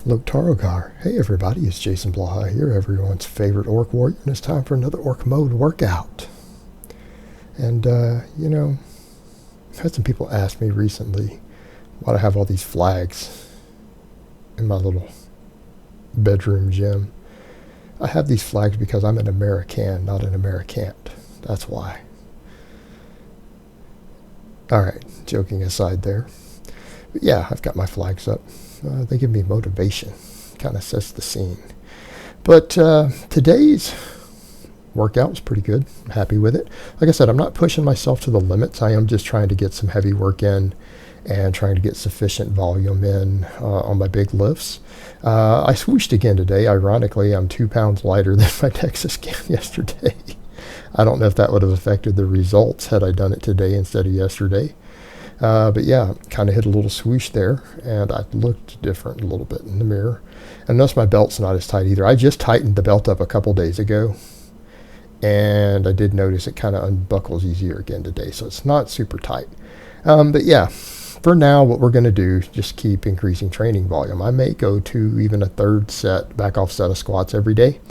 Loktarogar. Hey everybody, it's Jason Blaha here, everyone's favorite orc warrior, and it's time for another orc mode workout. And, I've had some people ask me recently why do I have all these flags in my little bedroom gym. I have these flags because I'm an American, not an Americant. That's why. Alright, joking aside there. But yeah, I've got my flags up. They give me motivation. Kind of sets the scene. But today's workout was pretty good. I'm happy with it. Like I said, I'm not pushing myself to the limits. I am just trying to get some heavy work in and trying to get sufficient volume in on my big lifts. I swooshed again today. Ironically, I'm 2 pounds lighter than my Texas scan yesterday. I don't know if that would have affected the results had I done it today instead of yesterday. But yeah, kind of hit a little swoosh there, and I looked different a little bit in the mirror. And notice my belt's not as tight either. I just tightened the belt up a couple days ago, and I did notice it kind of unbuckles easier again today, so it's not super tight. But yeah, for now, what we're going to do is just keep increasing training volume. I may go to even a third set, back off set of squats every day,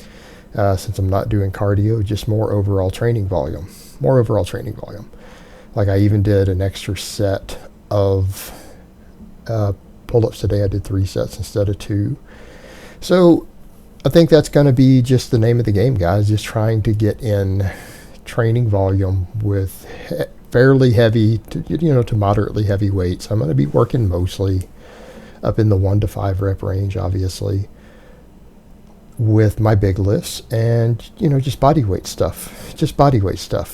since I'm not doing cardio, just more overall training volume. Like I even did an extra set of pull-ups today. I did 3 sets instead of 2. So I think that's going to be just the name of the game, guys. Just trying to get in training volume with fairly heavy to moderately heavy weights. I'm going to be working mostly up in the 1 to 5 rep range, obviously, with my big lifts and, just body weight stuff.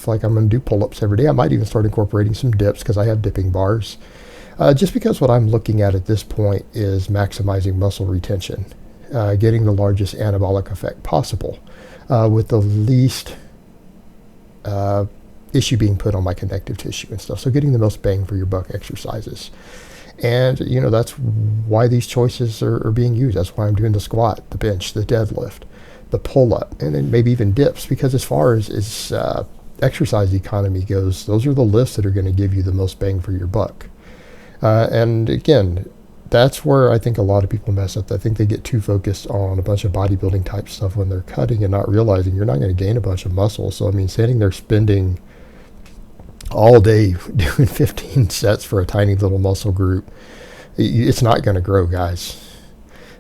Like I'm going to do pull-ups every day. I might even start incorporating some dips because I have dipping bars. Just because what I'm looking at this point is maximizing muscle retention, getting the largest anabolic effect possible with the least issue being put on my connective tissue and stuff. So getting the most bang for your buck exercises. And, that's why these choices are being used. That's why I'm doing the squat, the bench, the deadlift, the pull-up, and then maybe even dips. Because as far as exercise economy goes, those are the lifts that are going to give you the most bang for your buck. And again, that's where I think a lot of people mess up. I think they get too focused on a bunch of bodybuilding type stuff when they're cutting and not realizing you're not going to gain a bunch of muscle. So, standing there spending all day doing 15 sets for a tiny little muscle group, it's not going to grow, guys.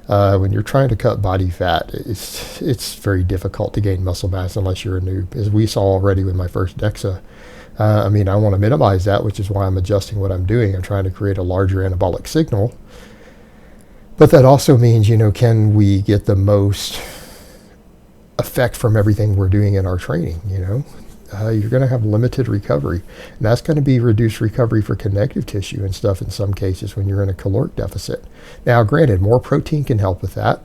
When you're trying to cut body fat, it's very difficult to gain muscle mass unless you're a noob, as we saw already with my first DEXA. I want to minimize that, which is why I'm adjusting what I'm doing. I'm trying to create a larger anabolic signal. But that also means, can we get the most effect from everything we're doing in our training, You're going to have limited recovery, and that's going to be reduced recovery for connective tissue and stuff in some cases when you're in a caloric deficit. Now, granted, more protein can help with that.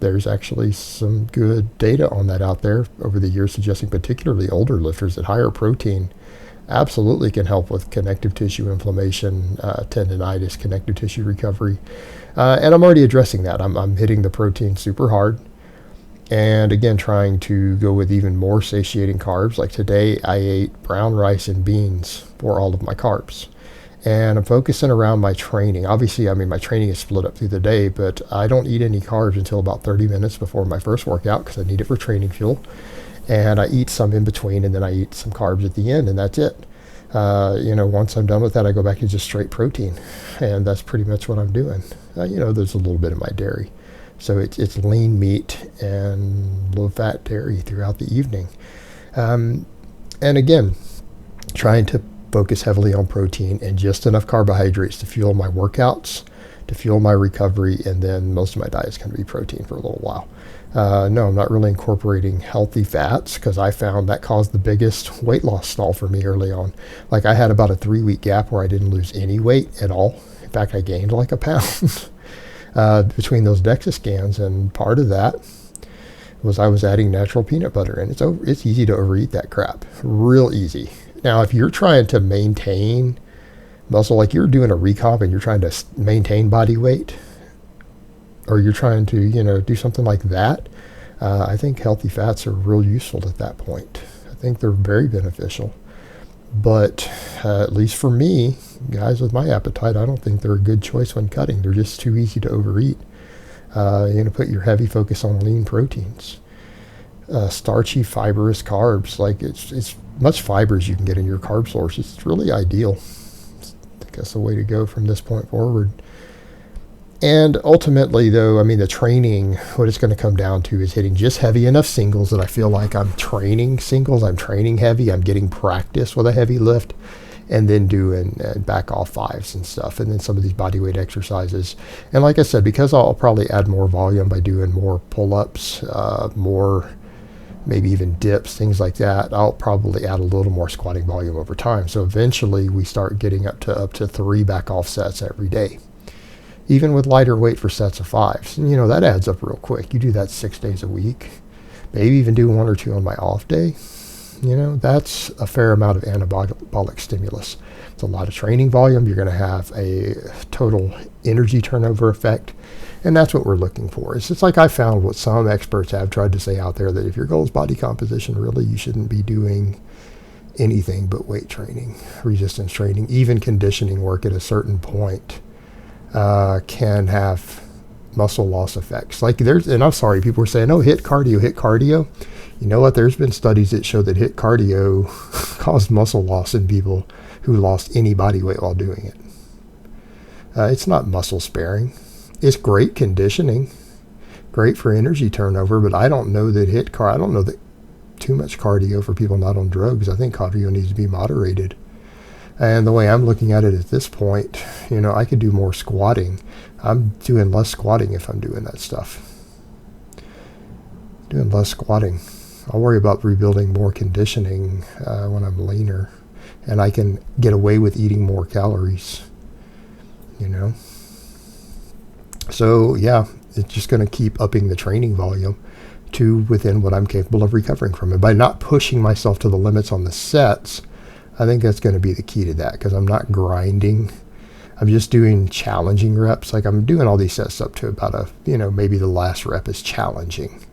There's actually some good data on that out there over the years suggesting particularly older lifters that higher protein absolutely can help with connective tissue inflammation, tendinitis, connective tissue recovery. And I'm already addressing that. I'm hitting the protein super hard. And again, trying to go with even more satiating carbs. Like today, I ate brown rice and beans for all of my carbs. And I'm focusing around my training. Obviously, my training is split up through the day, but I don't eat any carbs until about 30 minutes before my first workout because I need it for training fuel. And I eat some in between, and then I eat some carbs at the end, and that's it. Once I'm done with that, I go back to just straight protein. And that's pretty much what I'm doing. There's a little bit of my dairy. So it's lean meat and low-fat dairy throughout the evening. And again, trying to focus heavily on protein and just enough carbohydrates to fuel my workouts, to fuel my recovery, and then most of my diet is going to be protein for a little while. No, I'm not really incorporating healthy fats because I found that caused the biggest weight loss stall for me early on. Like I had about a 3-week gap where I didn't lose any weight at all. In fact, I gained like a pound. Between those DEXA scans, and part of that was I was adding natural peanut butter, and it's easy to overeat that crap, real easy. Now, if you're trying to maintain muscle, like you're doing a recomp and you're trying to maintain body weight, or you're trying to do something like that, I think healthy fats are real useful at that point. I think they're very beneficial. But at least for me, guys with my appetite, I don't think they're a good choice when cutting. They're just too easy to overeat. You're going to put your heavy focus on lean proteins, starchy, fibrous carbs. Like it's much fiber as you can get in your carb source. It's really ideal. I think that's the way to go from this point forward. And ultimately, though, I mean, the training, what it's going to come down to is hitting just heavy enough singles that I feel like I'm training singles, I'm training heavy, I'm getting practice with a heavy lift, and then doing back off fives and stuff, and then some of these body weight exercises. And like I said, because I'll probably add more volume by doing more pull-ups, more maybe even dips, things like that, I'll probably add a little more squatting volume over time. So eventually we start getting up to 3 back off sets every day, even with lighter weight for sets of 5s. And, you know, that adds up real quick. You do that 6 days a week, maybe even do 1 or 2 on my off day. You know, that's a fair amount of anabolic stimulus. It's a lot of training volume. You're going to have a total energy turnover effect. And that's what we're looking for. It's just like I found what some experts have tried to say out there, that if your goal is body composition, really you shouldn't be doing anything but weight training, resistance training, even conditioning work at a certain point can have muscle loss effects. Like and I'm sorry, people were saying, oh, hit cardio. You know what? There's been studies that show that hit cardio caused muscle loss in people who lost any body weight while doing it. It's not muscle sparing. It's great conditioning, great for energy turnover, but I don't know that I don't know that too much cardio for people not on drugs. I think cardio needs to be moderated. And the way I'm looking at it at this point, you know, I could do more squatting. I'm doing less squatting if I'm doing that stuff. Doing less squatting. I'll worry about rebuilding more conditioning when I'm leaner, and I can get away with eating more calories, you know. So yeah, it's just going to keep upping the training volume to within what I'm capable of recovering from. And by not pushing myself to the limits on the sets, I think that's going to be the key to that, because I'm not grinding. I'm just doing challenging reps. Like I'm doing all these sets up to about maybe the last rep is challenging,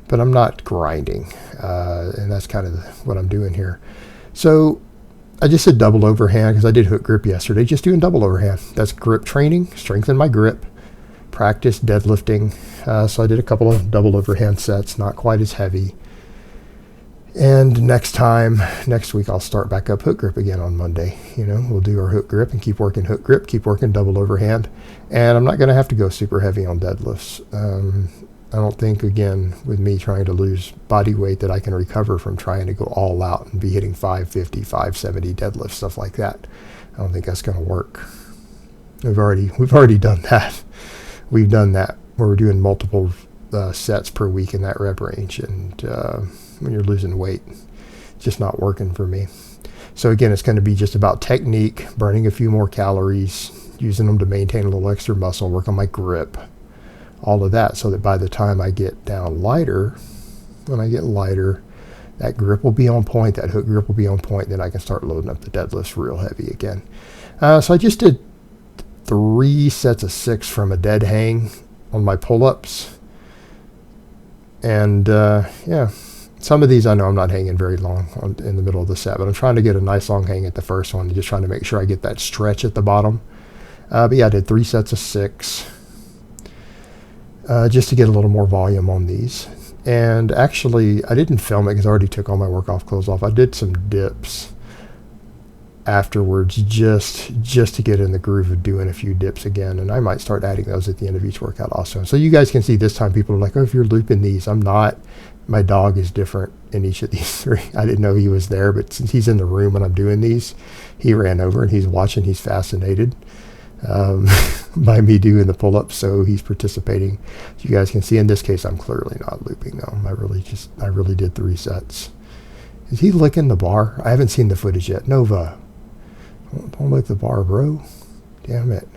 but I'm not grinding. And that's kind of what I'm doing here. So I just said double overhand because I did hook grip yesterday, just doing double overhand. That's grip training, strengthen my grip, practice deadlifting. So I did a couple of double overhand sets, not quite as heavy. And next week, I'll start back up hook grip again on Monday. You know, we'll do our hook grip and keep working hook grip, keep working double overhand. And I'm not going to have to go super heavy on deadlifts. I don't think, again, with me trying to lose body weight, that I can recover from trying to go all out and be hitting 550, 570 deadlifts, stuff like that. I don't think that's going to work. We've already done that. We've done that where we're doing multiple sets per week in that rep range. And when you're losing weight, it's just not working for me. So again, it's going to be just about technique, burning a few more calories, using them to maintain a little extra muscle, work on my grip, all of that, so that by the time I get down lighter, that grip will be on point, that hook grip will be on point, then I can start loading up the deadlifts real heavy again. So I just did 3 sets of 6 from a dead hang on my pull-ups. And yeah, some of these I know I'm not hanging very long in the middle of the set, but I'm trying to get a nice long hang at the first one, just trying to make sure I get that stretch at the bottom. But yeah, I did 3 sets of 6 just to get a little more volume on these. And actually, I didn't film it because I already took all my work-off clothes off. I did some dips afterwards just to get in the groove of doing a few dips again, and I might start adding those at the end of each workout also. So you guys can see this time people are like, oh, if you're looping these, I'm not. My dog is different in each of these 3. I didn't know he was there, but since he's in the room when I'm doing these, he ran over and he's watching. He's fascinated by me doing the pull-ups, so he's participating. As you guys can see, in this case, I'm clearly not looping though. I really did 3 sets. Is he licking the bar? I haven't seen the footage yet. Nova, don't lick the bar, bro. Damn it.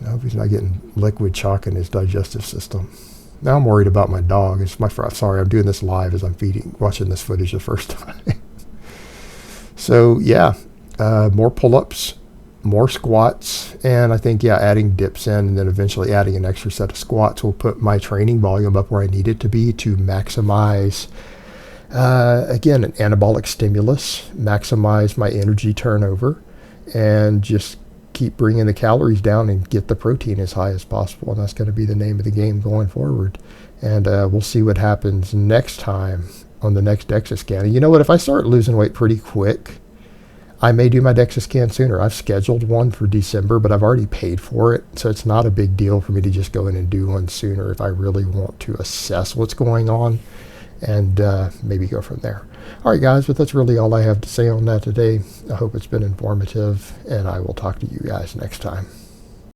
I hope he's not getting liquid chalk in his digestive system. Now I'm worried about my dog. Sorry, I'm doing this live as I'm watching this footage the first time. So yeah, more pull-ups, more squats, and I think, yeah, adding dips in and then eventually adding an extra set of squats will put my training volume up where I need it to be to maximize, again, an anabolic stimulus, maximize my energy turnover, and just keep bringing the calories down and get the protein as high as possible. And that's going to be the name of the game going forward. And we'll see what happens next time on the next DEXA scan. And you know what? If I start losing weight pretty quick, I may do my DEXA scan sooner. I've scheduled one for December, but I've already paid for it. So it's not a big deal for me to just go in and do one sooner if I really want to assess what's going on and maybe go from there. All right, guys, but that's really all I have to say on that today. I hope it's been informative, and I will talk to you guys next time.